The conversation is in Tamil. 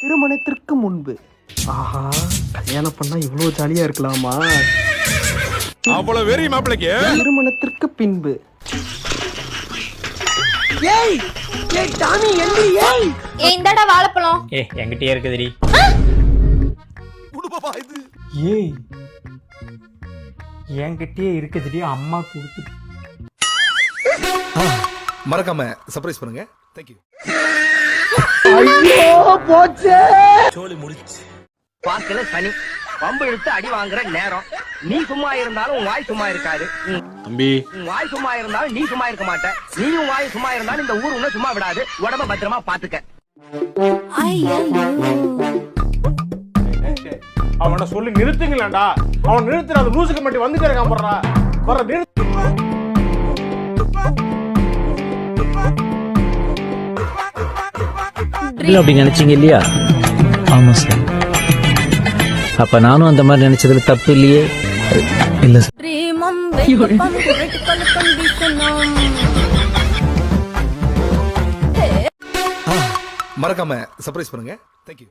திருமணத்திற்கு முன்பு. ஆஹா, கல்யாணம் பண்ணா இவ்வளவு ஜாலியா இருக்கலாமா? அவ்வளவு வெறி மாப்பிளைக்கு. திருமணத்திற்கு பின்பு. இந்தடா வாழைப்பழம். என்கிட்டயே இருக்குதுடி. ஏய் என்கிட்டயே இருக்குதுடி, அம்மா கொடுத்து. மறக்காம சர்ப்ரைஸ் பண்ணுங்க. தேங்க்யூ. ஐயோ போச்சே. சோலி முடிச்சு. பாக்கல சனி பம்பு இழுத்து அடி வாங்குற நேரம். நீ சும்மா இருந்தாலும் உன் வாய் சும்மா இருக்காது. தம்பி உன் வாய் சும்மா இருந்தாலும் நீ சும்மா இருக்க மாட்ட. நீயும் வாய் சும்மா இருந்தாலும் இந்த ஊர் உன்ன சும்மா விடாது. உடம்ப பத்திரமா பாத்துக்க. அவனை சொல்லி நிறுத்துங்களேன்டா. அவன் நிறுத்துற அந்த லூசுக்கு மட்டும் வந்துட்டே இருக்கான். போடுறா வர நிறுத்து. அப்படி நினைச்சீங்க இல்லையா? ஆமா சார். அப்ப நானும் அந்த மாதிரி நினைச்சதுல தப்பு இல்லையே. இல்ல சார். மறக்காம சர்ப்ரைஸ் பண்ணுங்க. தேங்க்யூ.